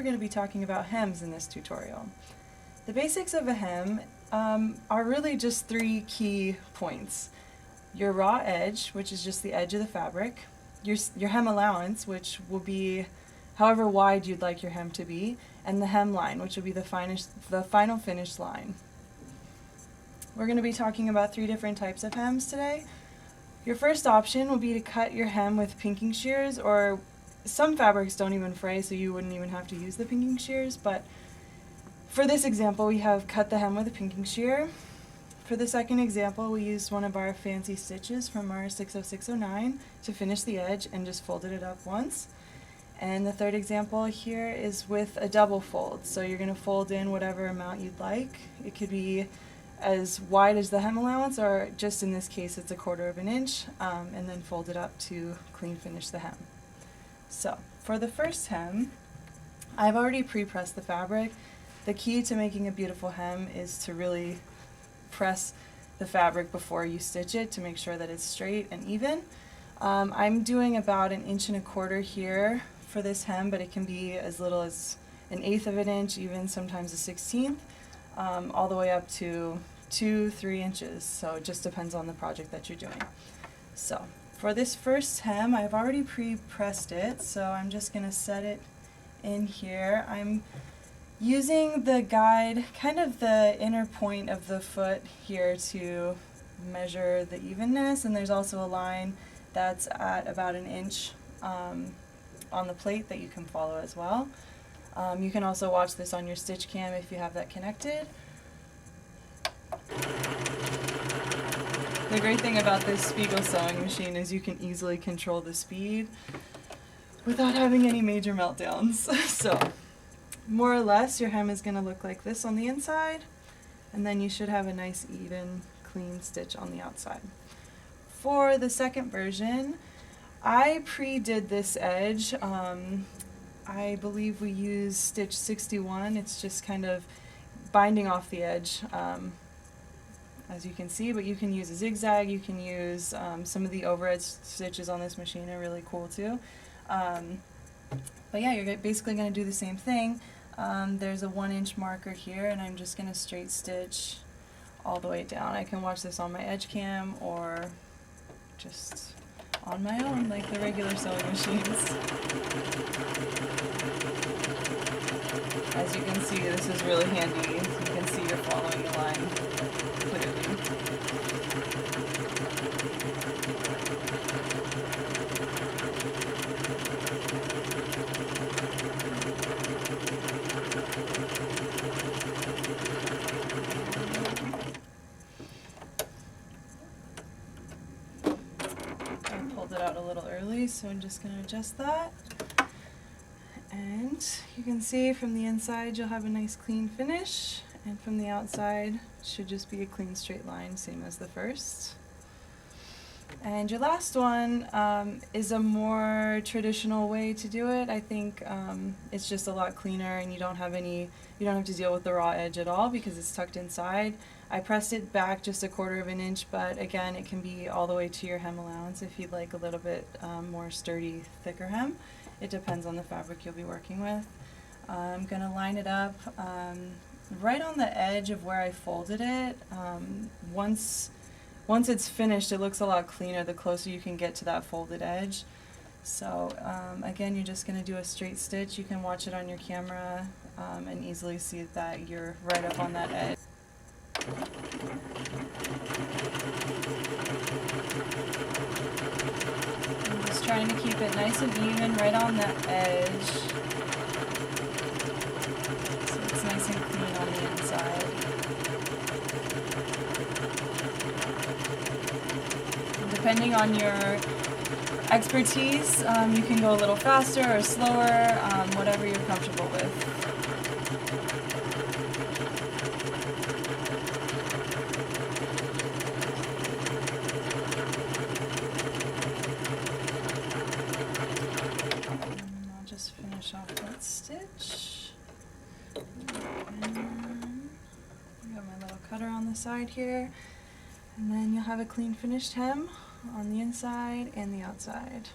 We're going to be talking about hems in this tutorial. The basics of a hem are really just three key points. Your raw edge, which is just the edge of the fabric, your hem allowance, which will be however wide you'd like your hem to be, and the hem line, which will be the final finished line. We're going to be talking about three different types of hems today. Your first option will be to cut your hem with pinking shears, or some fabrics don't even fray, so you wouldn't even have to use the pinking shears, but for this example we have cut the hem with a pinking shear. For the second example, we used one of our fancy stitches from our 60609 to finish the edge and just folded it up once. And the third example here is with a double fold, so you're going to fold in whatever amount you'd like. It could be as wide as the hem allowance, or just in this case it's 1/4 of an inch, and then fold it up to clean finish the hem. So for the first hem, I've already pre-pressed the fabric. The key to making a beautiful hem is to really press the fabric before you stitch it to make sure that it's straight and even. I'm doing about 1.25 inches here for this hem, but it can be as little as 1/8 of an inch, even sometimes 1/16, all the way up to 2-3 inches, so it just depends on the project that you're doing. So for this first hem, I've already pre-pressed it, so I'm just going to set it in here. I'm using the guide, kind of the inner point of the foot here, to measure the evenness, and there's also a line that's at about 1 inch on the plate that you can follow as well. You can also watch this on your stitch cam if you have that connected. The great thing about this Spiegel sewing machine is you can easily control the speed without having any major meltdowns. So more or less your hem is going to look like this on the inside, and then you should have a nice even clean stitch on the outside. For the second version, I pre-did this edge. I believe we use stitch 61. It's just kind of binding off the edge, as you can see, but you can use a zigzag, you can use some of the overhead stitches on this machine are really cool too. But yeah, you're basically going to do the same thing. There's a 1 inch marker here, and I'm just going to straight stitch all the way down. I can watch this on my edge cam or just on my own, like the regular sewing machines. As you can see, this is really handy. You can see you're following the line clearly. I pulled it out a little early, so I'm just going to adjust that. And you can see from the inside you'll have a nice clean finish, and from the outside it should just be a clean straight line, same as the first. And your last one is a more traditional way to do it. I think it's just a lot cleaner, and you don't have to deal with the raw edge at all because it's tucked inside. I pressed it back just 1/4 of an inch, but again, it can be all the way to your hem allowance if you'd like a little bit more sturdy, thicker hem. It depends on the fabric you'll be working with. I'm going to line it up right on the edge of where I folded it. Once it's finished, it looks a lot cleaner the closer you can get to that folded edge. So again, you're just going to do a straight stitch. You can watch it on your camera and easily see that you're right up on that edge. I'm just trying to keep it nice and even right on that edge, so it's nice and clean on the inside. Depending on your expertise, you can go a little faster or slower, whatever you're comfortable with. And I'll just finish off that stitch. And I got my little cutter on the side here. And then you'll have a clean finished hem on the inside and the outside.